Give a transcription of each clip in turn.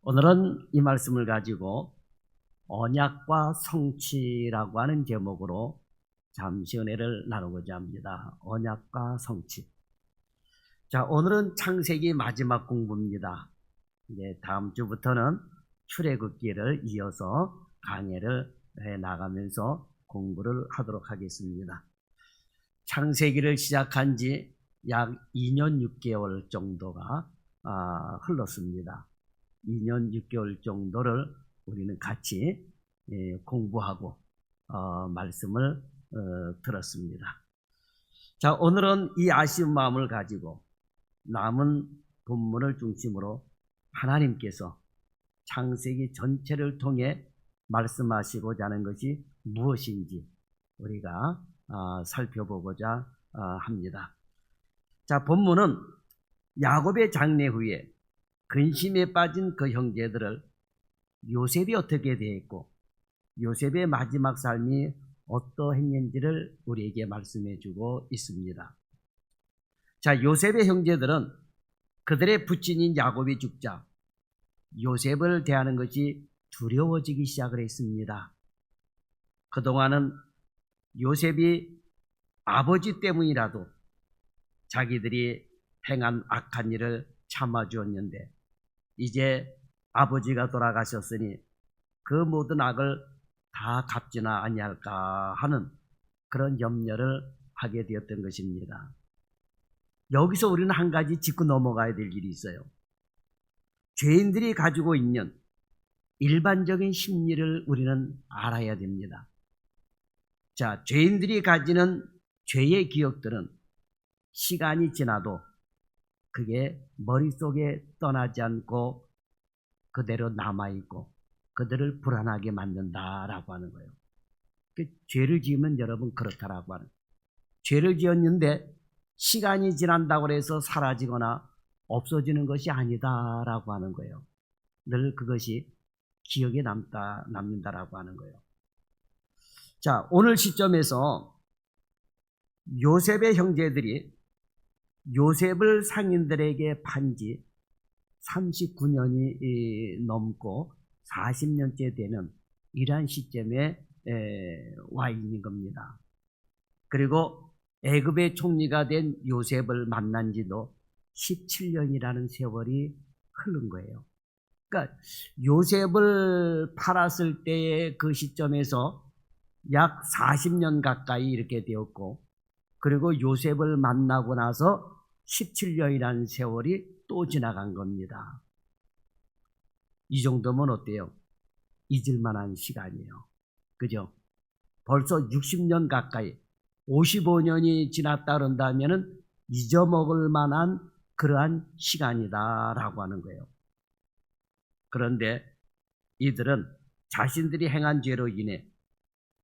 오늘은 이 말씀을 가지고 언약과 성취라고 하는 제목으로 잠시 은혜를 나누고자 합니다. 언약과 성취. 자, 오늘은 창세기 마지막 공부입니다. 이제 다음 주부터는 출애굽기를 이어서 강해를 해 나가면서 공부를 하도록 하겠습니다. 창세기를 시작한 지 약 2년 6개월 정도가 흘렀습니다. 2년 6개월 정도를 우리는 같이 공부하고 말씀을 들었습니다. 자, 오늘은 이 아쉬운 마음을 가지고 남은 본문을 중심으로 하나님께서 창세기 전체를 통해 말씀하시고자 하는 것이 무엇인지 우리가 살펴보고자 합니다. 자, 본문은 야곱의 장례 후에 근심에 빠진 그 형제들을 요셉이 어떻게 대했고 요셉의 마지막 삶이 어떠했는지를 우리에게 말씀해 주고 있습니다. 자, 요셉의 형제들은 그들의 부친인 야곱이 죽자 요셉을 대하는 것이 두려워지기 시작을 했습니다. 그동안은 요셉이 아버지 때문이라도 자기들이 행한 악한 일을 참아주었는데 이제 아버지가 돌아가셨으니 그 모든 악을 다 갚지나 아니할까 하는 그런 염려를 하게 되었던 것입니다. 여기서 우리는 한 가지 짚고 넘어가야 될 일이 있어요. 죄인들이 가지고 있는 일반적인 심리를 우리는 알아야 됩니다. 자, 죄인들이 가지는 죄의 기억들은 시간이 지나도 그게 머릿속에 떠나지 않고 그대로 남아있고 그들을 불안하게 만든다라고 하는 거예요. 죄를 지으면 여러분 그렇다라고 하는 거예요. 죄를 지었는데 시간이 지난다고 해서 사라지거나 없어지는 것이 아니다라고 하는 거예요. 늘 그것이 기억에 남는다라고 하는 거예요. 자, 오늘 시점에서 요셉의 형제들이 요셉을 상인들에게 판지 39년이 넘고 40년째 되는 이러한 시점에 와 있는 겁니다. 그리고 애굽의 총리가 된 요셉을 만난 지도 17년이라는 세월이 흐른 거예요. 그러니까 요셉을 팔았을 때의 그 시점에서 약 40년 가까이 이렇게 되었고, 그리고 요셉을 만나고 나서 17년이라는 세월이 또 지나간 겁니다. 이 정도면 어때요? 잊을만한 시간이에요. 그죠? 벌써 60년 가까이 55년이 지났다 그런다면 잊어먹을 만한 그러한 시간이다라고 하는 거예요. 그런데 이들은 자신들이 행한 죄로 인해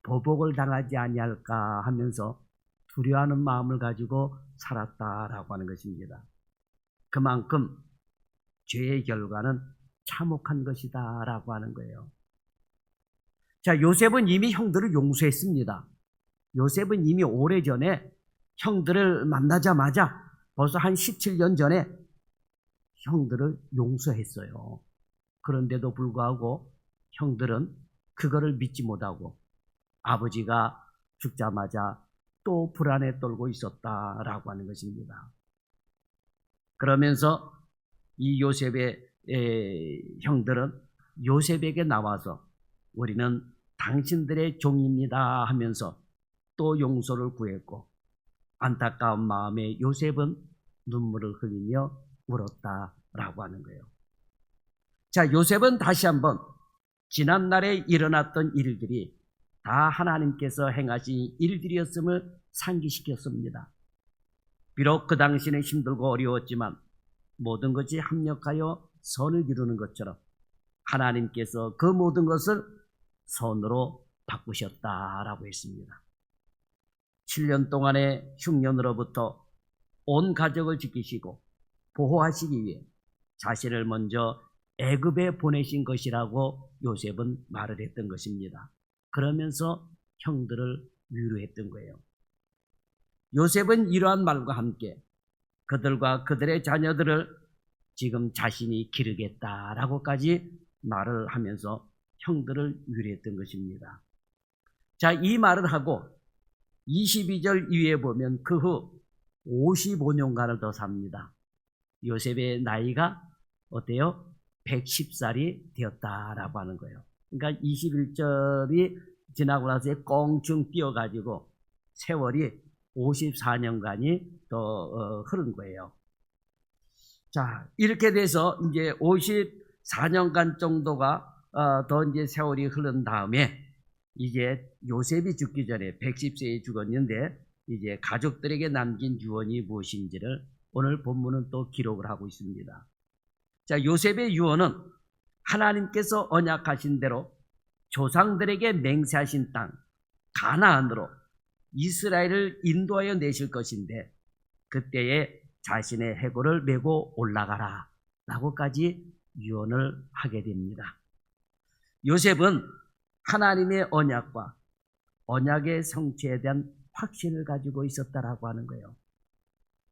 보복을 당하지 아니할까 하면서 두려워하는 마음을 가지고 살았다라고 하는 것입니다. 그만큼 죄의 결과는 참혹한 것이다라고 하는 거예요. 자, 요셉은 이미 형들을 용서했습니다. 요셉은 이미 오래전에 형들을 만나자마자 벌써 한 17년 전에 형들을 용서했어요. 그런데도 불구하고 형들은 그거를 믿지 못하고 아버지가 죽자마자 또 불안에 떨고 있었다라고 하는 것입니다. 그러면서 이 요셉의 형들은 요셉에게 나와서 우리는 당신들의 종입니다 하면서 또 용서를 구했고 안타까운 마음에 요셉은 눈물을 흘리며 울었다라고 하는 거예요. 자, 요셉은 다시 한번 지난날에 일어났던 일들이 다 하나님께서 행하신 일들이었음을 상기시켰습니다. 비록 그 당시는 힘들고 어려웠지만 모든 것이 합력하여 선을 이루는 것처럼 하나님께서 그 모든 것을 선으로 바꾸셨다라고 했습니다. 7년 동안의 흉년으로부터 온 가족을 지키시고 보호하시기 위해 자신을 먼저 애굽에 보내신 것이라고 요셉은 말을 했던 것입니다. 그러면서 형들을 위로했던 거예요. 요셉은 이러한 말과 함께 그들과 그들의 자녀들을 지금 자신이 기르겠다라고까지 말을 하면서 형들을 위로했던 것입니다. 자, 이 말을 하고 22절 이후에 보면 그 후 55년간을 더 삽니다. 요셉의 나이가 어때요? 110살이 되었다라고 하는 거예요. 그러니까 21절이 지나고 나서 껑충 뛰어가지고 세월이 54년간이 더 흐른 거예요. 자, 이렇게 돼서 이제 54년간 정도가 더 이제 세월이 흐른 다음에 이제 요셉이 죽기 전에 110세에 죽었는데 이제 가족들에게 남긴 유언이 무엇인지를 오늘 본문은 또 기록을 하고 있습니다. 자, 요셉의 유언은 하나님께서 언약하신 대로 조상들에게 맹세하신 땅 가나안으로 이스라엘을 인도하여 내실 것인데 그때에 자신의 해골을 메고 올라가라 라고까지 유언을 하게 됩니다. 요셉은 하나님의 언약과 언약의 성취에 대한 확신을 가지고 있었다라고 하는 거예요.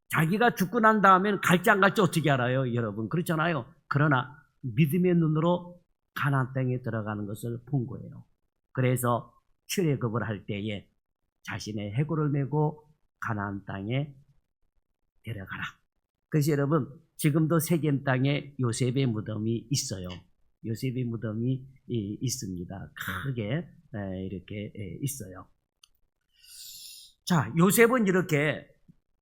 자기가 죽고 난 다음에는 갈지 안 갈지 어떻게 알아요, 여러분? 그렇잖아요. 그러나 믿음의 눈으로 가나안 땅에 들어가는 것을 본 거예요. 그래서 출애굽을 할 때에 자신의 해골을 메고 가나안 땅에 데려가라. 그래서 여러분, 지금도 세겜 땅에 요셉의 무덤이 있어요. 요셉의 무덤이 있습니다. 크게 이렇게 있어요. 자, 요셉은 이렇게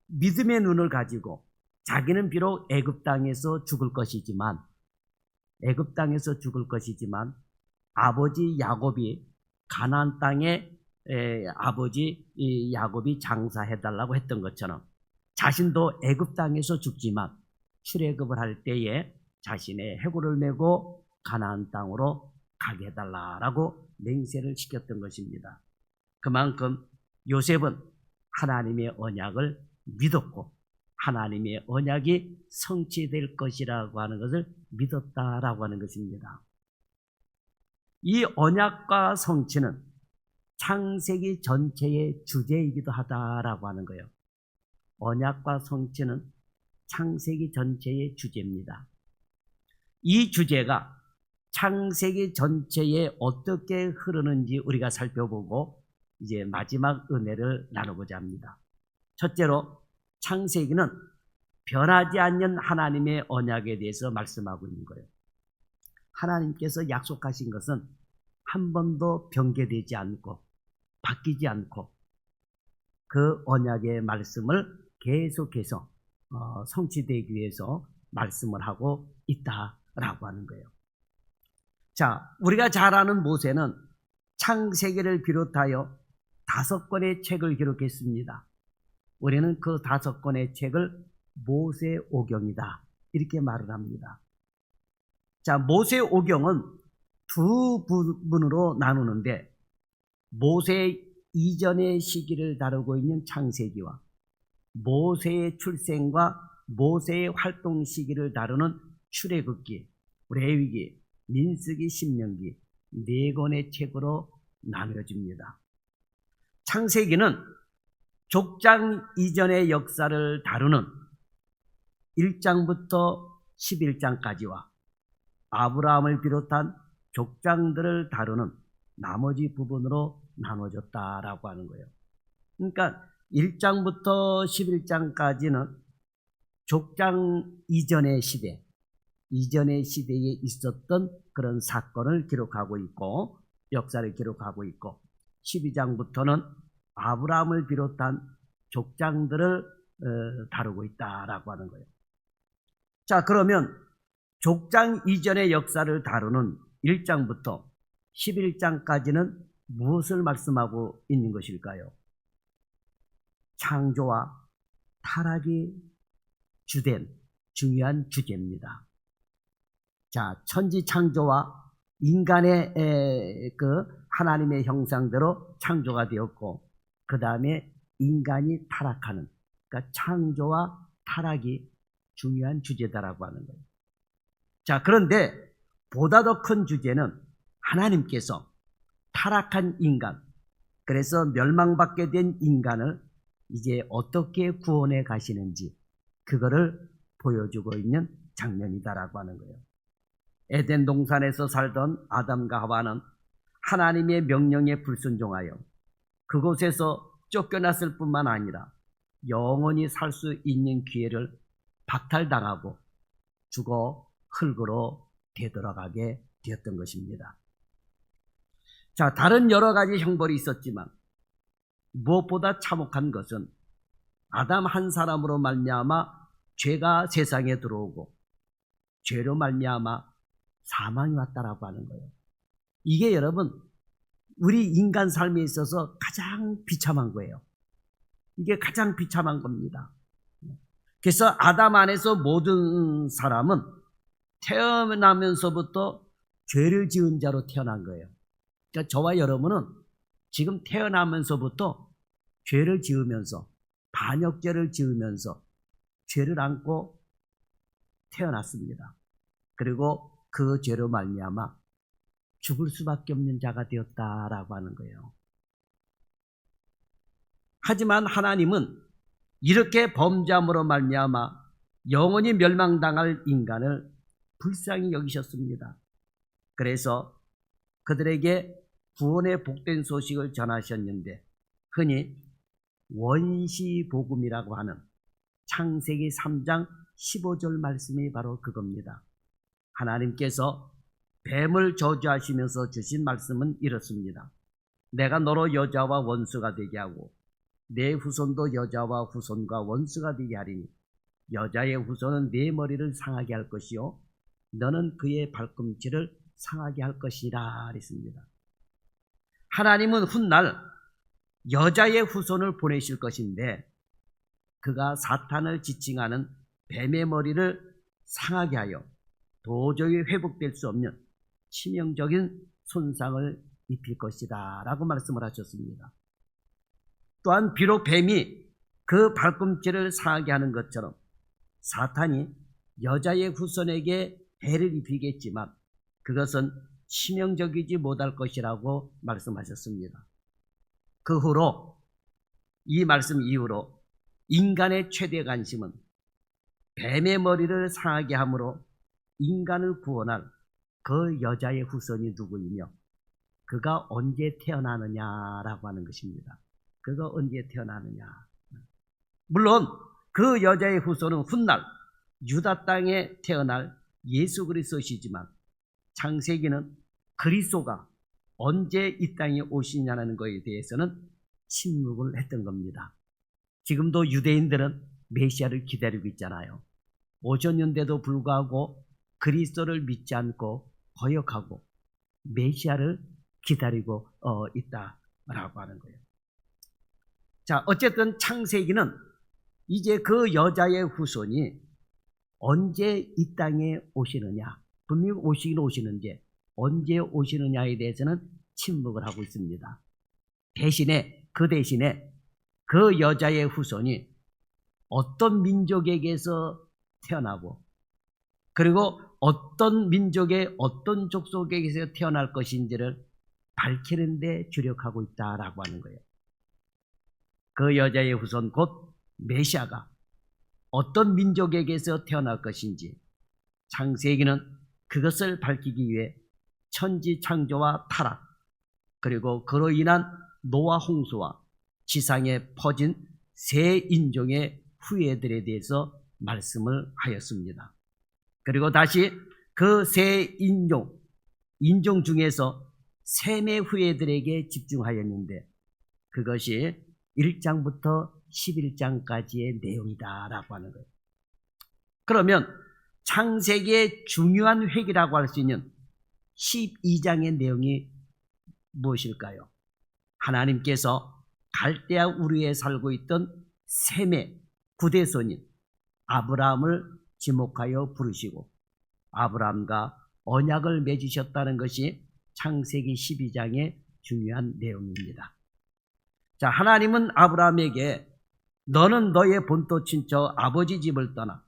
믿음의 눈을 가지고 자기는 비록 애굽 땅에서 죽을 것이지만 아버지 야곱이 가나안 땅에 아버지 야곱이 장사해달라고 했던 것처럼 자신도 애굽 땅에서 죽지만 출애굽을 할 때에 자신의 해골을 메고 가나안 땅으로 가게 해달라라고 맹세를 시켰던 것입니다. 그만큼 요셉은 하나님의 언약을 믿었고 하나님의 언약이 성취될 것이라고 하는 것을 믿었다라고 하는 것입니다. 이 언약과 성취는 창세기 전체의 주제이기도 하다라고 하는 거예요. 언약과 성취는 창세기 전체의 주제입니다. 이 주제가 창세기 전체에 어떻게 흐르는지 우리가 살펴보고 이제 마지막 은혜를 나누고자 합니다. 첫째로 창세기는 변하지 않는 하나님의 언약에 대해서 말씀하고 있는 거예요. 하나님께서 약속하신 것은 한 번도 변개되지 않고 바뀌지 않고 그 언약의 말씀을 계속해서 성취되기 위해서 말씀을 하고 있다라고 하는 거예요. 자, 우리가 잘 아는 모세는 창세기를 비롯하여 5권의 책을 기록했습니다. 우리는 그 5권의 책을 모세오경이다 이렇게 말을 합니다. 자, 모세오경은 두 부분으로 나누는데 모세 이전의 시기를 다루고 있는 창세기와 모세의 출생과 모세의 활동 시기를 다루는 출애굽기, 레위기, 민수기, 신명기 4권의 책으로 나누어집니다. 창세기는 족장 이전의 역사를 다루는 1장부터 11장까지와 아브라함을 비롯한 족장들을 다루는 나머지 부분으로 나눠졌다라고 하는 거예요. 그러니까 1장부터 11장까지는 족장 이전의 시대, 이전의 시대에 있었던 그런 사건을 기록하고 있고 역사를 기록하고 있고 12장부터는 아브라함을 비롯한 족장들을 다루고 있다라고 하는 거예요. 자, 그러면 족장 이전의 역사를 다루는 1장부터 11장까지는 무엇을 말씀하고 있는 것일까요? 창조와 타락이 주된 중요한 주제입니다. 자, 천지 창조와 인간의 그 하나님의 형상대로 창조가 되었고 그 다음에 인간이 타락하는, 그러니까 창조와 타락이 중요한 주제다라고 하는 거예요. 자, 그런데 보다 더 큰 주제는 하나님께서 타락한 인간, 그래서 멸망받게 된 인간을 이제 어떻게 구원해 가시는지 그거를 보여주고 있는 장면이다라고 하는 거예요. 에덴 동산에서 살던 아담과 하와는 하나님의 명령에 불순종하여 그곳에서 쫓겨났을 뿐만 아니라 영원히 살 수 있는 기회를 박탈당하고 죽어 흙으로 되돌아가게 되었던 것입니다. 자, 다른 여러 가지 형벌이 있었지만 무엇보다 참혹한 것은 아담 한 사람으로 말미암아 죄가 세상에 들어오고 죄로 말미암아 사망이 왔다라고 하는 거예요. 이게 여러분 우리 인간 삶에 있어서 가장 비참한 거예요. 이게 가장 비참한 겁니다. 그래서 아담 안에서 모든 사람은 태어나면서부터 죄를 지은 자로 태어난 거예요. 그러니까 저와 여러분은 지금 태어나면서부터 죄를 지으면서 반역죄를 지으면서 죄를 안고 태어났습니다. 그리고 그 죄로 말미암아 죽을 수밖에 없는 자가 되었다라고 하는 거예요. 하지만 하나님은 이렇게 범죄함으로 말미암아 영원히 멸망당할 인간을 불쌍히 여기셨습니다. 그래서 그들에게 구원의 복된 소식을 전하셨는데 흔히 원시복음이라고 하는 창세기 3장 15절 말씀이 바로 그겁니다. 하나님께서 뱀을 저주하시면서 주신 말씀은 이렇습니다. 내가 너로 여자와 원수가 되게 하고 내 후손도 여자와 후손과 원수가 되게 하리니 여자의 후손은 네 머리를 상하게 할 것이요 너는 그의 발꿈치를 상하게 할 것이라 그랬습니다. 하나님은 훗날 여자의 후손을 보내실 것인데 그가 사탄을 지칭하는 뱀의 머리를 상하게 하여 도저히 회복될 수 없는 치명적인 손상을 입힐 것이다 라고 말씀을 하셨습니다. 또한 비록 뱀이 그 발꿈치를 상하게 하는 것처럼 사탄이 여자의 후손에게 해를 입히겠지만 그것은 치명적이지 못할 것이라고 말씀하셨습니다. 그 후로 이 말씀 이후로 인간의 최대 관심은 뱀의 머리를 상하게 함으로 인간을 구원할 그 여자의 후손이 누구이며 그가 언제 태어나느냐라고 하는 것입니다. 그가 언제 태어나느냐. 물론 그 여자의 후손은 훗날 유다 땅에 태어날 예수 그리스도시지만 창세기는 그리스도가 언제 이 땅에 오시냐는 것에 대해서는 침묵을 했던 겁니다. 지금도 유대인들은 메시아를 기다리고 있잖아요. 오셨는데도 불구하고 그리스도를 믿지 않고 거역하고 메시아를 기다리고 있다라고 하는 거예요. 자, 어쨌든 창세기는 이제 그 여자의 후손이 언제 이 땅에 오시느냐, 분명히 오시긴 오시는데 언제 오시느냐에 대해서는 침묵을 하고 있습니다. 대신에 그 여자의 후손이 어떤 민족에게서 태어나고 그리고 어떤 민족의 어떤 족속에게서 태어날 것인지를 밝히는 데 주력하고 있다라고 하는 거예요. 그 여자의 후손 곧 메시아가 어떤 민족에게서 태어날 것인지 창세기는 그것을 밝히기 위해 천지 창조와 타락 그리고 그로 인한 노아 홍수와 지상에 퍼진 세 인종의 후예들에 대해서 말씀을 하였습니다. 그리고 다시 그 세 인종 중에서 셈의 후예들에게 집중하였는데 그것이 1장부터 11장까지의 내용이다라고 하는 거예요. 그러면 창세기의 중요한 획이라고 할 수 있는 12장의 내용이 무엇일까요? 하나님께서 갈대아 우르에 살고 있던 셈의 구대손인 아브라함을 지목하여 부르시고 아브라함과 언약을 맺으셨다는 것이 창세기 12장의 중요한 내용입니다. 자, 하나님은 아브라함에게 너는 너의 본토 친척 아버지 집을 떠나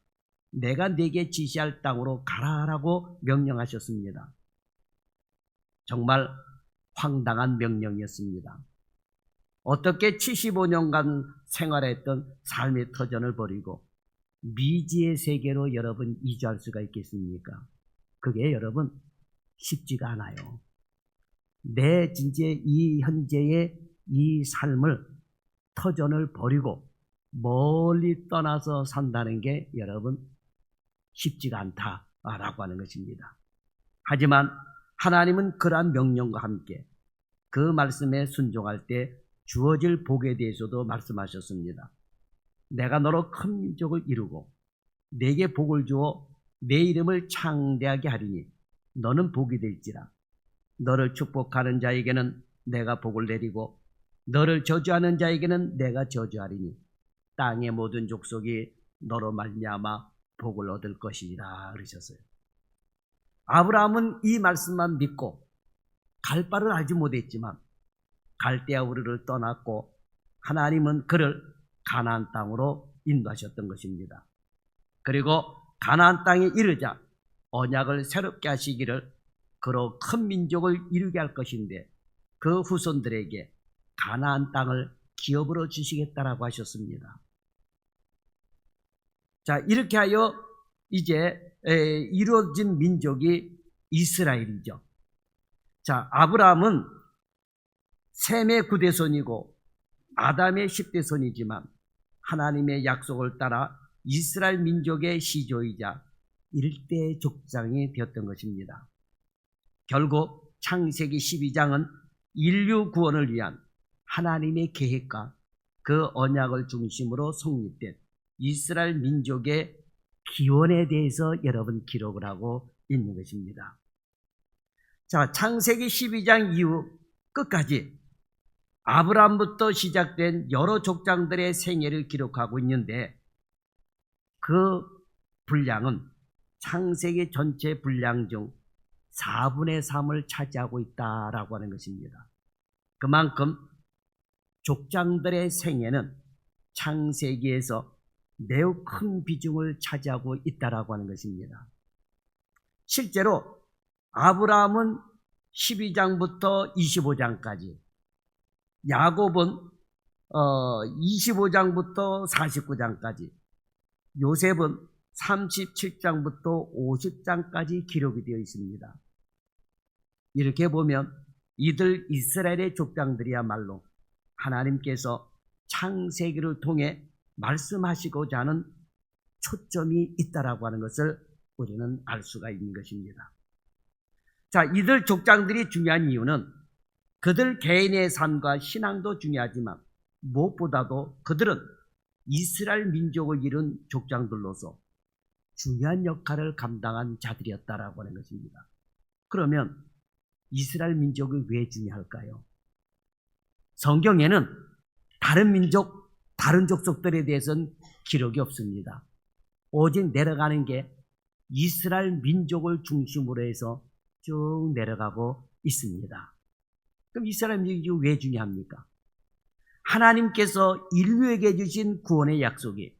내가 네게 지시할 땅으로 가라라고 명령하셨습니다. 정말 황당한 명령이었습니다. 어떻게 75년간 생활했던 삶의 터전을 버리고 미지의 세계로 여러분 이주할 수가 있겠습니까? 그게 여러분 쉽지가 않아요. 내 진짜 이 현재의 이 삶을 터전을 버리고 멀리 떠나서 산다는 게 여러분 쉽지가 않다라고 하는 것입니다. 하지만 하나님은 그러한 명령과 함께 그 말씀에 순종할 때 주어질 복에 대해서도 말씀하셨습니다. 내가 너로 큰 민족을 이루고 내게 복을 주어 내 이름을 창대하게 하리니 너는 복이 될지라. 너를 축복하는 자에게는 내가 복을 내리고 너를 저주하는 자에게는 내가 저주하리니 땅의 모든 족속이 너로 말미암아 복을 얻을 것이라 그러셨어요. 아브라함은 이 말씀만 믿고 갈 바를 알지 못했지만 갈대아 우르를 떠났고 하나님은 그를 가나안 땅으로 인도하셨던 것입니다. 그리고 가나안 땅에 이르자 언약을 새롭게 하시기를 그로 큰 민족을 이루게 할 것인데 그 후손들에게 가나안 땅을 기업으로 주시겠다라고 하셨습니다. 자, 이렇게 하여 이제 이루어진 민족이 이스라엘이죠. 자, 아브라함은 셈의 9대손이고 아담의 10대손이지만 하나님의 약속을 따라 이스라엘 민족의 시조이자 일대 족장이 되었던 것입니다. 결국 창세기 12장은 인류 구원을 위한 하나님의 계획과 그 언약을 중심으로 성립된 이스라엘 민족의 기원에 대해서 여러분 기록을 하고 있는 것입니다. 자, 창세기 12장 이후 끝까지 아브라함부터 시작된 여러 족장들의 생애를 기록하고 있는데 그 분량은 창세기 전체 분량 중 4분의 3을 차지하고 있다라고 하는 것입니다. 그만큼 족장들의 생애는 창세기에서 매우 큰 비중을 차지하고 있다라고 하는 것입니다. 실제로 아브라함은 12장부터 25장까지, 야곱은 25장부터 49장까지, 요셉은 37장부터 50장까지 기록이 되어 있습니다. 이렇게 보면 이들 이스라엘의 족장들이야말로 하나님께서 창세기를 통해 말씀하시고자 하는 초점이 있다라고 하는 것을 우리는 알 수가 있는 것입니다. 자, 이들 족장들이 중요한 이유는 그들 개인의 삶과 신앙도 중요하지만 무엇보다도 그들은 이스라엘 민족을 이룬 족장들로서 중요한 역할을 감당한 자들이었다라고 하는 것입니다. 그러면 이스라엘 민족이 왜 중요할까요? 성경에는 다른 민족, 다른 족속들에 대해서는 기록이 없습니다. 오직 내려가는 게 이스라엘 민족을 중심으로 해서 쭉 내려가고 있습니다. 그럼 이스라엘 민족이 왜 중요합니까? 하나님께서 인류에게 주신 구원의 약속이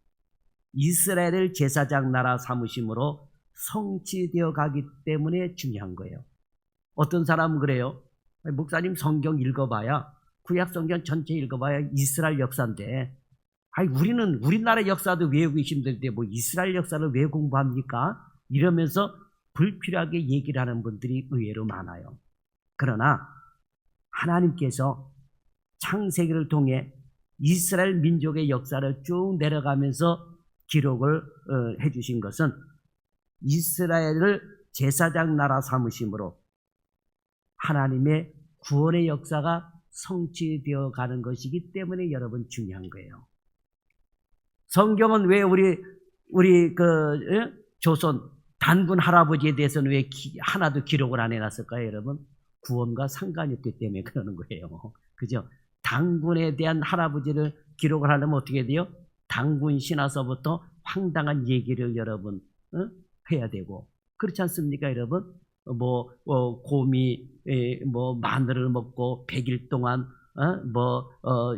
이스라엘을 제사장 나라 삼으심으로 성취되어 가기 때문에 중요한 거예요. 어떤 사람은 그래요. 목사님 성경 읽어봐야, 구약 성경 전체 읽어봐야 이스라엘 역사인데, 우리는 우리나라 역사도 외우기 힘든데 뭐 이스라엘 역사를 왜 공부합니까? 이러면서 불필요하게 얘기를 하는 분들이 의외로 많아요. 그러나 하나님께서 창세기를 통해 이스라엘 민족의 역사를 쭉 내려가면서 기록을 해주신 것은 이스라엘을 제사장 나라 삼으심으로 하나님의 구원의 역사가 성취되어 가는 것이기 때문에 여러분 중요한 거예요. 성경은 왜 우리 조선 단군 할아버지에 대해서는 왜 하나도 기록을 안 해놨을까요, 여러분? 구원과 상관이 없기 때문에 그러는 거예요. 그죠? 단군에 대한 할아버지를 기록을 하려면 어떻게 돼요? 단군 신화서부터 황당한 얘기를 여러분 해야 되고, 그렇지 않습니까, 여러분? 곰이 마늘을 먹고 100일 동안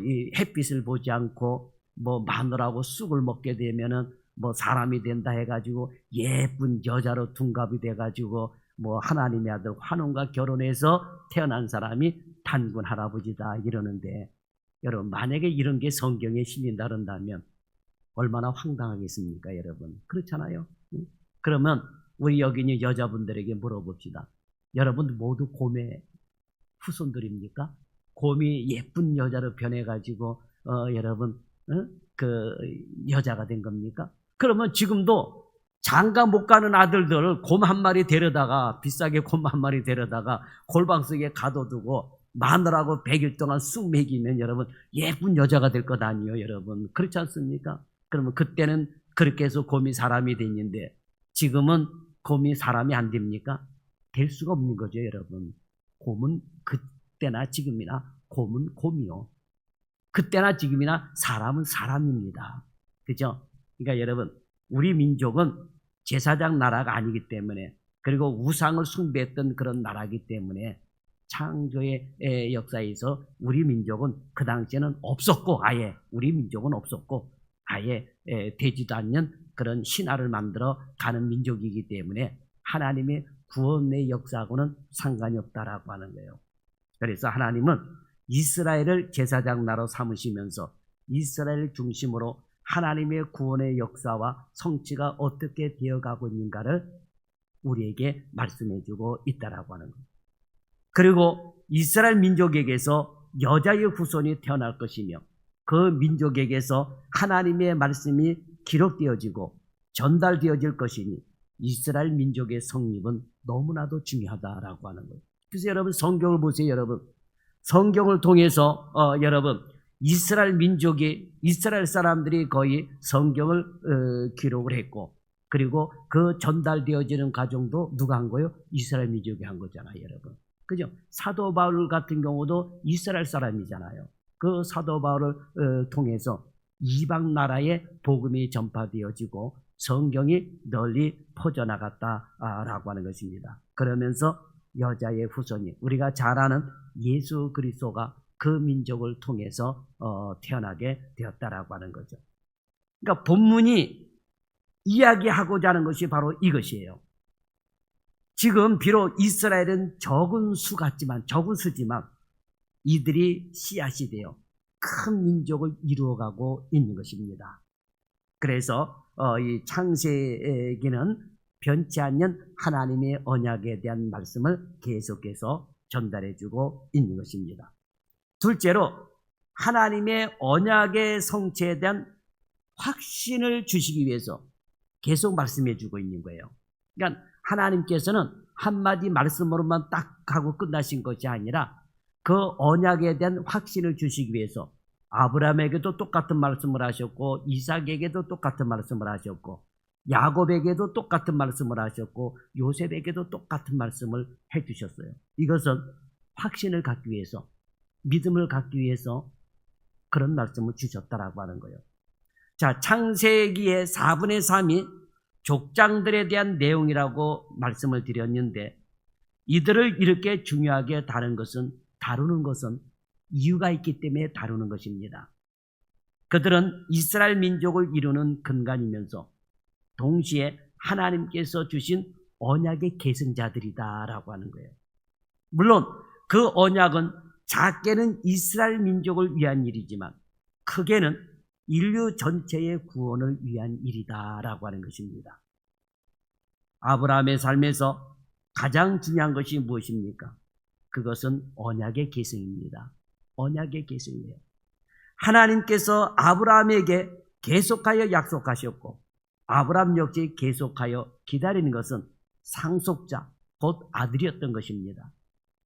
이 햇빛을 보지 않고 마늘하고 쑥을 먹게 되면은 사람이 된다 해가지고 예쁜 여자로 둔갑이 돼가지고 하나님의 아들 환웅과 결혼해서 태어난 사람이 단군 할아버지다 이러는데, 여러분 만약에 이런 게 성경에 실린다 그런다면 얼마나 황당하겠습니까, 여러분? 그렇잖아요. 그러면 우리 여기 있는 여자분들에게 물어봅시다. 여러분 모두 곰의 후손들입니까? 곰이 예쁜 여자로 변해가지고 여러분 그 여자가 된 겁니까? 그러면 지금도 장가 못 가는 아들들 곰 한 마리 데려다가 비싸게 곰 한 마리 데려다가 골방 속에 가둬두고 마늘하고 100일 동안 쑥 먹이면 여러분 예쁜 여자가 될 것 아니에요, 여러분. 그렇지 않습니까? 그러면 그때는 그렇게 해서 곰이 사람이 됐는데 지금은 곰이 사람이 안 됩니까? 될 수가 없는 거죠, 여러분. 곰은 그때나 지금이나 곰은 곰이요. 그때나 지금이나 사람은 사람입니다. 그죠? 그러니까 여러분, 우리 민족은 제사장 나라가 아니기 때문에, 그리고 우상을 숭배했던 그런 나라이기 때문에 창조의 역사에서 우리 민족은 그 당시에는 없었고, 아예 우리 민족은 없었고 아예 되지도 않는 그런 신화를 만들어 가는 민족이기 때문에 하나님의 구원의 역사하고는 상관이 없다라고 하는 거예요. 그래서 하나님은 이스라엘을 제사장 나라로 삼으시면서 이스라엘 중심으로 하나님의 구원의 역사와 성취가 어떻게 되어가고 있는가를 우리에게 말씀해주고 있다라고 하는 거예요. 그리고 이스라엘 민족에게서 여자의 후손이 태어날 것이며 그 민족에게서 하나님의 말씀이 기록되어지고 전달되어질 것이니 이스라엘 민족의 성립은 너무나도 중요하다라고 하는 거예요. 그래서 여러분 성경을 보세요. 여러분 성경을 통해서 여러분 이스라엘 민족이 이스라엘 사람들이 거의 성경을 기록을 했고 그리고 그 전달되어지는 과정도 누가 한 거예요? 이스라엘 민족이 한 거잖아요, 여러분. 그죠? 사도 바울 같은 경우도 이스라엘 사람이잖아요. 그 사도 바울을 통해서 이방 나라에 복음이 전파되어지고 성경이 널리 퍼져나갔다라고 하는 것입니다. 그러면서 여자의 후손이 우리가 잘 아는 예수 그리스도가 그 민족을 통해서 태어나게 되었다라고 하는 거죠. 그러니까 본문이 이야기하고자 하는 것이 바로 이것이에요. 지금 비록 이스라엘은 적은 수지만 이들이 씨앗이 되어 큰 민족을 이루어가고 있는 것입니다. 그래서 이 창세기는 변치 않는 하나님의 언약에 대한 말씀을 계속해서 전달해주고 있는 것입니다. 둘째로 하나님의 언약의 성취에 대한 확신을 주시기 위해서 계속 말씀해주고 있는 거예요. 그러니까 하나님께서는 한마디 말씀으로만 딱 하고 끝나신 것이 아니라 그 언약에 대한 확신을 주시기 위해서 아브라함에게도 똑같은 말씀을 하셨고 이삭에게도 똑같은 말씀을 하셨고 야곱에게도 똑같은 말씀을 하셨고 요셉에게도 똑같은 말씀을 해주셨어요. 이것은 확신을 갖기 위해서 믿음을 갖기 위해서 그런 말씀을 주셨다라고 하는 거예요. 자, 창세기의 4분의 3이 족장들에 대한 내용이라고 말씀을 드렸는데 이들을 이렇게 중요하게 다루는 것은 이유가 있기 때문에 다루는 것입니다. 그들은 이스라엘 민족을 이루는 근간이면서 동시에 하나님께서 주신 언약의 계승자들이다라고 하는 거예요. 물론 그 언약은 작게는 이스라엘 민족을 위한 일이지만 크게는 인류 전체의 구원을 위한 일이다라고 하는 것입니다. 아브라함의 삶에서 가장 중요한 것이 무엇입니까? 그것은 언약의 계승입니다. 언약의 계승이에요. 하나님께서 아브라함에게 계속하여 약속하셨고 아브라함 역시 계속하여 기다리는 것은 상속자, 곧 아들이었던 것입니다.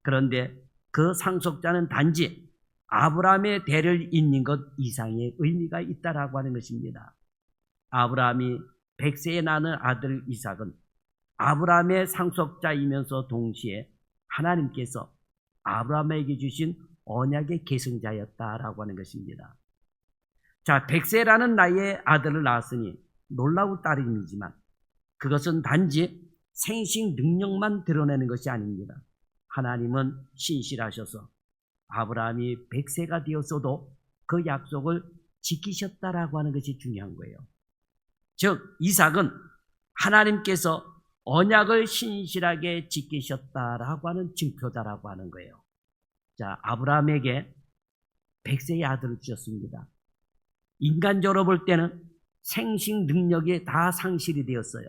그런데 그 상속자는 단지 아브라함의 대를 잇는 것 이상의 의미가 있다라고 하는 것입니다. 아브라함이 100세에 낳은 아들 이삭은 아브라함의 상속자이면서 동시에 하나님께서 아브라함에게 주신 언약의 계승자였다라고 하는 것입니다. 자, 100세라는 나이에 아들을 낳았으니 놀라울 따름이지만 그것은 단지 생식 능력만 드러내는 것이 아닙니다. 하나님은 신실하셔서 아브라함이 100세가 되었어도 그 약속을 지키셨다라고 하는 것이 중요한 거예요. 즉 이삭은 하나님께서 언약을 신실하게 지키셨다라고 하는 증표다라고 하는 거예요. 자, 아브라함에게 100세의 아들을 주셨습니다. 인간적으로 볼 때는 생식 능력이 다 상실이 되었어요.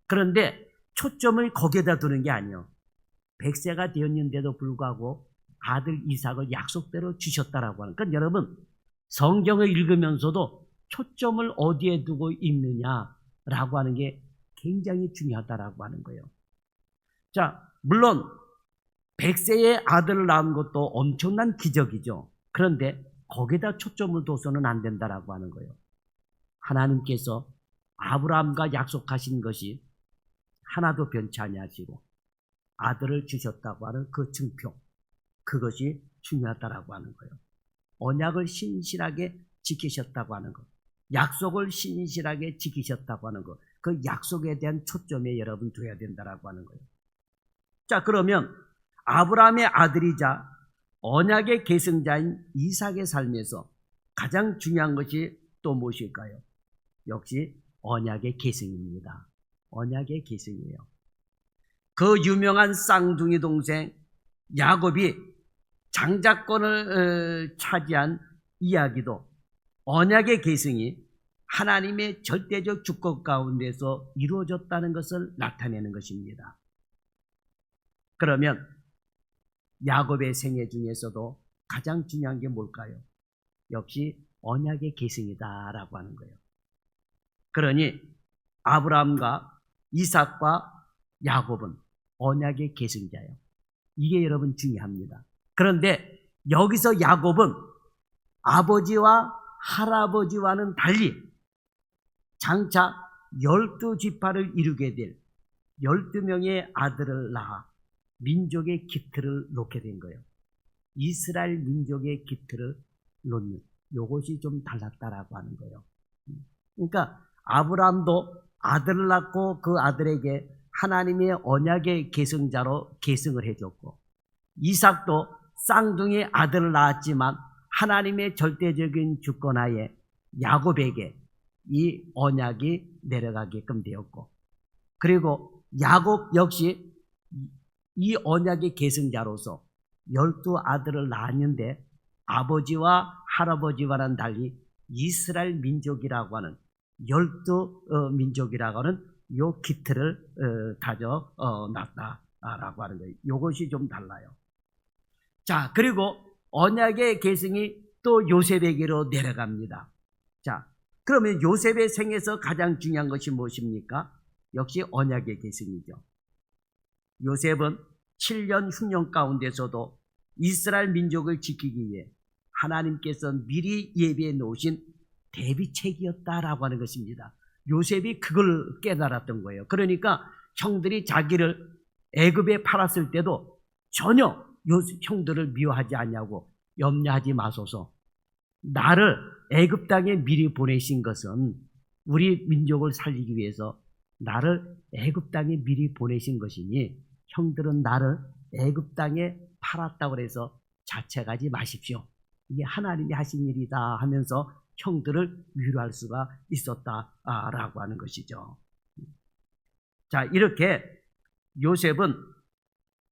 그런데 초점을 거기에다 두는 게 아니에요. 100세가 되었는데도 불구하고 아들 이삭을 약속대로 주셨다라고 하는. 그러니까 여러분, 성경을 읽으면서도 초점을 어디에 두고 읽느냐라고 하는 게 굉장히 중요하다라고 하는 거예요. 자, 물론 100세의 아들을 낳은 것도 엄청난 기적이죠. 그런데 거기다 초점을 둬서는 안 된다라고 하는 거예요. 하나님께서 아브라함과 약속하신 것이 하나도 변치 아니하시고 아들을 주셨다고 하는 그 증표, 그것이 중요하다라고 하는 거예요. 언약을 신실하게 지키셨다고 하는 것, 약속을 신실하게 지키셨다고 하는 것, 그 약속에 대한 초점에 여러분 둬야 된다라고 하는 거예요. 자, 그러면 아브라함의 아들이자 언약의 계승자인 이삭의 삶에서 가장 중요한 것이 또 무엇일까요? 역시 언약의 계승입니다. 언약의 계승이에요. 그 유명한 쌍둥이 동생 야곱이 장자권을 차지한 이야기도 언약의 계승이 하나님의 절대적 주권 가운데서 이루어졌다는 것을 나타내는 것입니다. 그러면 야곱의 생애 중에서도 가장 중요한 게 뭘까요? 역시 언약의 계승이다라고 하는 거예요. 그러니 아브라함과 이삭과 야곱은 언약의 계승자예요. 이게 여러분 중요합니다. 그런데 여기서 야곱은 아버지와 할아버지와는 달리 장차 12지파를 이루게 될 12명의 아들을 낳아 민족의 기틀을 놓게 된 거예요. 이스라엘 민족의 기틀을 놓는, 이것이 좀 달랐다라고 하는 거예요. 그러니까 아브라함도 아들을 낳고 그 아들에게 하나님의 언약의 계승자로 계승을 해줬고, 이삭도 쌍둥이 아들을 낳았지만 하나님의 절대적인 주권하에 야곱에게 이 언약이 내려가게끔 되었고, 그리고 야곱 역시 이 언약의 계승자로서 12아들을 낳았는데 아버지와 할아버지와는 달리 이스라엘 민족이라고 하는 12민족이라고 하는 요 기틀을 가져 놨다라고 하는 거예요. 이것이 좀 달라요. 자, 그리고 언약의 계승이 또 요셉에게로 내려갑니다. 자, 그러면 요셉의 생에서 가장 중요한 것이 무엇입니까? 역시 언약의 계승이죠. 요셉은 7년 흉년 가운데서도 이스라엘 민족을 지키기 위해 하나님께서 미리 예비해 놓으신 대비책이었다라고 하는 것입니다. 요셉이 그걸 깨달았던 거예요. 그러니까 형들이 자기를 애굽에 팔았을 때도 전혀 형들을 미워하지 않냐고, 염려하지 마소서. 나를 애굽 땅에 미리 보내신 것은 우리 민족을 살리기 위해서 나를 애굽 땅에 미리 보내신 것이니 형들은 나를 애굽 땅에 팔았다고 해서 자책하지 마십시오. 이게 하나님이 하신 일이다 하면서 형들을 위로할 수가 있었다라고 하는 것이죠. 자, 이렇게 요셉은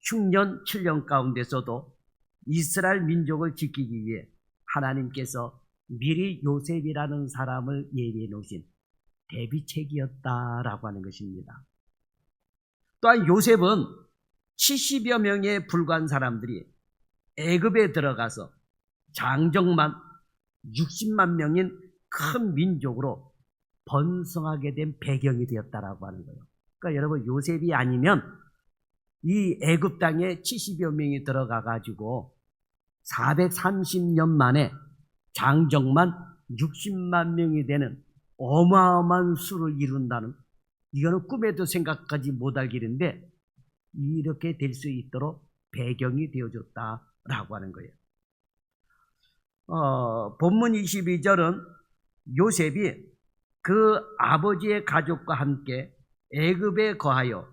흉년 7년 가운데서도 이스라엘 민족을 지키기 위해 하나님께서 미리 요셉이라는 사람을 예비해 놓으신 대비책이었다라고 하는 것입니다. 또한 요셉은 70여 명에 불과한 사람들이 애굽에 들어가서 장정만 60만 명인 큰 민족으로 번성하게 된 배경이 되었다라고 하는 거예요. 그러니까 여러분, 요셉이 아니면 이 애굽 땅에 70여 명이 들어가 가지고 430년 만에 장정만 60만 명이 되는 어마어마한 수를 이룬다는, 이거는 꿈에도 생각하지 못할 일인데 이렇게 될 수 있도록 배경이 되어줬다라고 하는 거예요. 본문 22절은 요셉이 그 아버지의 가족과 함께 애굽에 거하여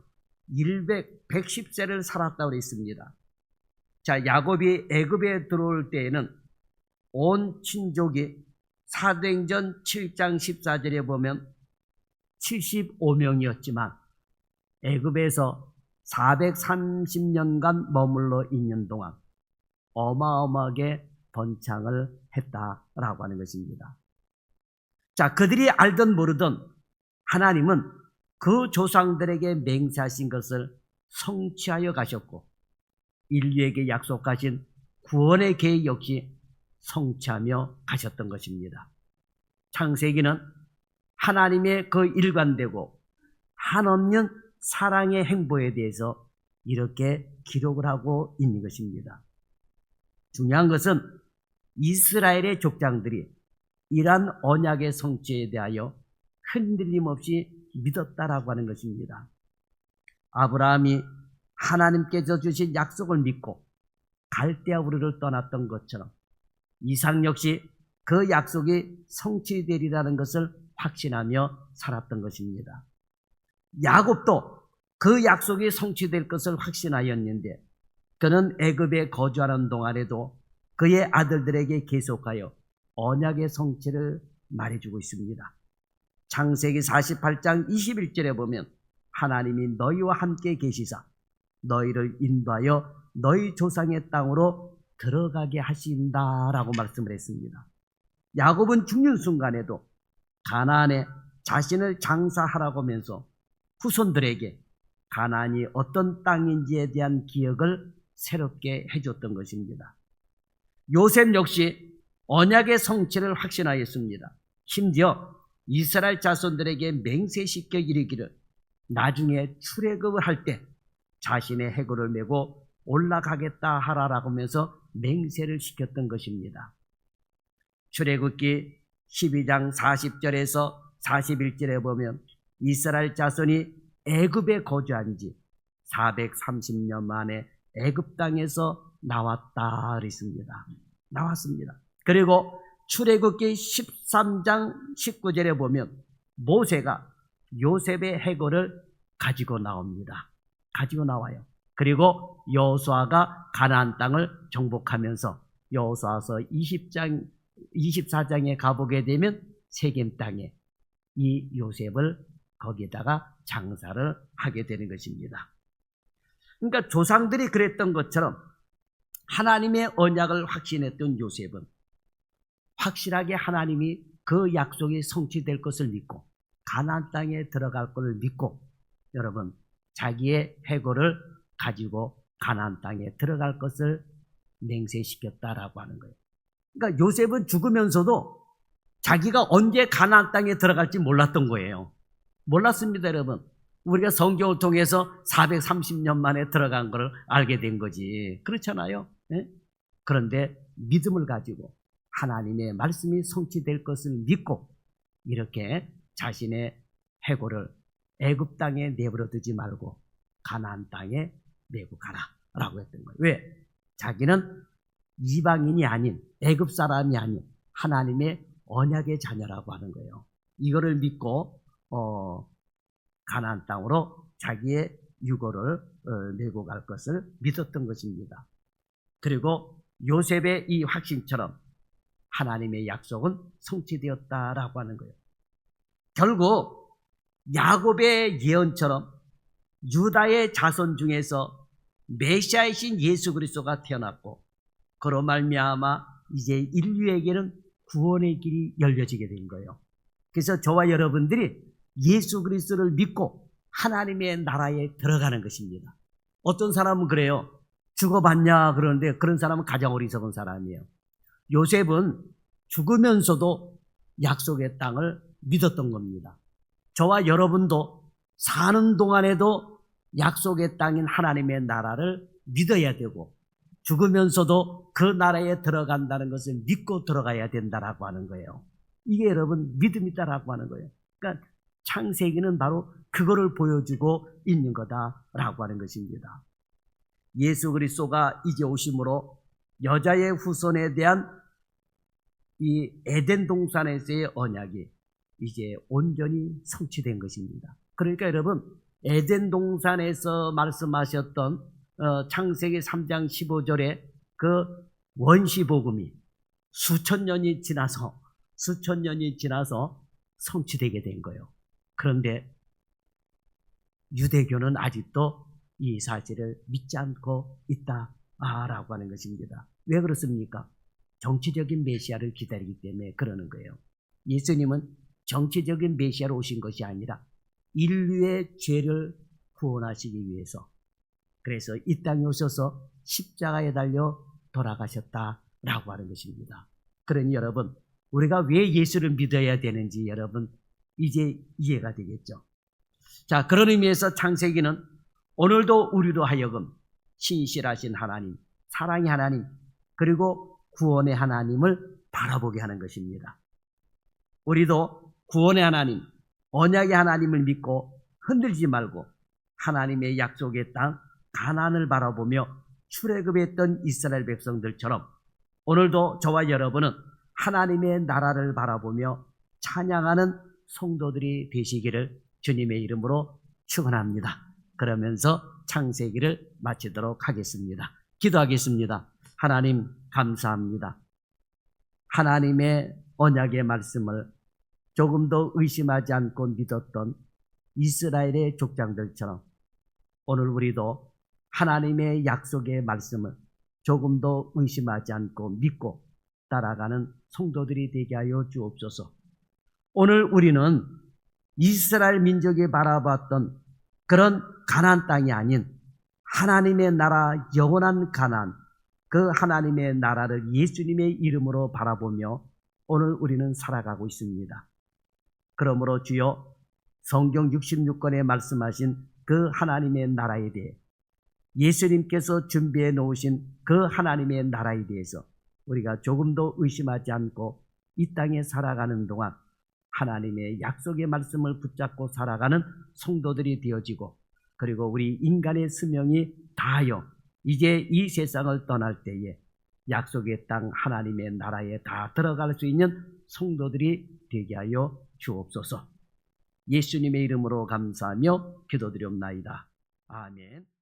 110세를 살았다고 했습니다. 자, 야곱이 애굽에 들어올 때에는 온 친족이 사도행전 7장 14절에 보면 75명이었지만 애굽에서 430년간 머물러 있는 동안 어마어마하게 번창을 했다라고 하는 것입니다. 자, 그들이 알든 모르든 하나님은 그 조상들에게 맹세하신 것을 성취하여 가셨고 인류에게 약속하신 구원의 계획 역시 성취하며 가셨던 것입니다. 창세기는 하나님의 그 일관되고 한없는 사랑의 행보에 대해서 이렇게 기록을 하고 있는 것입니다. 중요한 것은 이스라엘의 족장들이 이러한 언약의 성취에 대하여 흔들림 없이 믿었다라고 하는 것입니다. 아브라함이 하나님께서 주신 약속을 믿고 갈대아 우르를 떠났던 것처럼 이삭 역시 그 약속이 성취되리라는 것을 확신하며 살았던 것입니다. 야곱도 그 약속이 성취될 것을 확신하였는데 그는 애굽에 거주하는 동안에도 그의 아들들에게 계속하여 언약의 성취를 말해주고 있습니다. 창세기 48장 21절에 보면 하나님이 너희와 함께 계시사 너희를 인도하여 너희 조상의 땅으로 들어가게 하신다라고 말씀을 했습니다. 야곱은 죽는 순간에도 가나안에 자신을 장사하라고 하면서 후손들에게 가나안이 어떤 땅인지에 대한 기억을 새롭게 해줬던 것입니다. 요셉 역시 언약의 성취를 확신하였습니다. 심지어 이스라엘 자손들에게 맹세시켜 이르기를 나중에 출애굽을 할 때 자신의 해골을 메고 올라가겠다 하라라고 하면서 맹세를 시켰던 것입니다. 출애굽기 12장 40절에서 41절에 보면 이스라엘 자손이 애굽에 거주한 지 430년 만에 애굽 땅에서 나왔다 그랬습니다. 나왔습니다. 그리고 출애굽기 13장 19절에 보면 모세가 요셉의 해골을 가지고 나옵니다. 가지고 나와요. 그리고 여호수아가 가나안 땅을 정복하면서 여호수아서 24장에 가보게 되면 세겜 땅에 이 요셉을 거기에다가 장사를 하게 되는 것입니다. 그러니까 조상들이 그랬던 것처럼 하나님의 언약을 확신했던 요셉은 확실하게 하나님이 그 약속이 성취될 것을 믿고 가나안 땅에 들어갈 것을 믿고 여러분 자기의 해골을 가지고 가나안 땅에 들어갈 것을 맹세시켰다라고 하는 거예요. 그러니까 요셉은 죽으면서도 자기가 언제 가나안 땅에 들어갈지 몰랐던 거예요. 몰랐습니다, 여러분. 우리가 성경을 통해서 430년 만에 들어간 걸 알게 된 거지. 그렇잖아요. 네? 그런데 믿음을 가지고 하나님의 말씀이 성취될 것을 믿고 이렇게 자신의 해골을 애굽 땅에 내버려 두지 말고 가나안 땅에 메고 가라라고 했던 거예요. 왜? 자기는 이방인이 아닌 애굽 사람이 아닌 하나님의 언약의 자녀라고 하는 거예요. 이거를 믿고 가나안 땅으로 자기의 유고를 메고 갈 것을 믿었던 것입니다. 그리고 요셉의 이 확신처럼 하나님의 약속은 성취되었다라고 하는 거예요. 결국 야곱의 예언처럼 유다의 자손 중에서 메시아이신 예수 그리스도가 태어났고 그로 말미암아 이제 인류에게는 구원의 길이 열려지게 된 거예요. 그래서 저와 여러분들이 예수 그리스도를 믿고 하나님의 나라에 들어가는 것입니다. 어떤 사람은 그래요. 죽어봤냐 그러는데 그런 사람은 가장 어리석은 사람이에요. 요셉은 죽으면서도 약속의 땅을 믿었던 겁니다. 저와 여러분도 사는 동안에도 약속의 땅인 하나님의 나라를 믿어야 되고 죽으면서도 그 나라에 들어간다는 것을 믿고 들어가야 된다라고 하는 거예요. 이게 여러분 믿음이다라고 하는 거예요. 그러니까 창세기는 바로 그거를 보여주고 있는 거다라고 하는 것입니다. 예수 그리스도가 이제 오심으로 여자의 후손에 대한 이 에덴 동산에서의 언약이 이제 온전히 성취된 것입니다. 그러니까 여러분 에덴 동산에서 말씀하셨던 창세기 3장 15절에 그 원시복음이 수천 년이 지나서 성취되게 된 거예요. 그런데 유대교는 아직도 이 사실을 믿지 않고 있다라고 하는 것입니다. 왜 그렇습니까? 정치적인 메시아를 기다리기 때문에 그러는 거예요. 예수님은 정치적인 메시아로 오신 것이 아니라 인류의 죄를 구원하시기 위해서, 그래서 이 땅에 오셔서 십자가에 달려 돌아가셨다라고 하는 것입니다. 그러니 여러분, 우리가 왜 예수를 믿어야 되는지 여러분 이제 이해가 되겠죠. 자, 그런 의미에서 창세기는 오늘도 우리로 하여금 신실하신 하나님, 사랑의 하나님, 그리고 구원의 하나님을 바라보게 하는 것입니다. 우리도 구원의 하나님, 언약의 하나님을 믿고 흔들지 말고 하나님의 약속의 땅 가나안을 바라보며 출애굽했던 이스라엘 백성들처럼 오늘도 저와 여러분은 하나님의 나라를 바라보며 찬양하는 성도들이 되시기를 주님의 이름으로 축원합니다. 그러면서 창세기를 마치도록 하겠습니다. 기도하겠습니다. 하나님 감사합니다. 하나님의 언약의 말씀을 조금 더 의심하지 않고 믿었던 이스라엘의 족장들처럼 오늘 우리도 하나님의 약속의 말씀을 조금 더 의심하지 않고 믿고 따라가는 성도들이 되게 하여 주옵소서. 오늘 우리는 이스라엘 민족이 바라봤던 그런 가나안 땅이 아닌 하나님의 나라, 영원한 가나안, 그 하나님의 나라를 예수님의 이름으로 바라보며 오늘 우리는 살아가고 있습니다. 그러므로 주여, 성경 66권에 말씀하신 그 하나님의 나라에 대해, 예수님께서 준비해 놓으신 그 하나님의 나라에 대해서 우리가 조금 더 의심하지 않고 이 땅에 살아가는 동안 하나님의 약속의 말씀을 붙잡고 살아가는 성도들이 되어지고, 그리고 우리 인간의 수명이 다하여 이제 이 세상을 떠날 때에 약속의 땅 하나님의 나라에 다 들어갈 수 있는 성도들이 되게 하여 주옵소서. 예수님의 이름으로 감사하며 기도드리옵나이다. 아멘.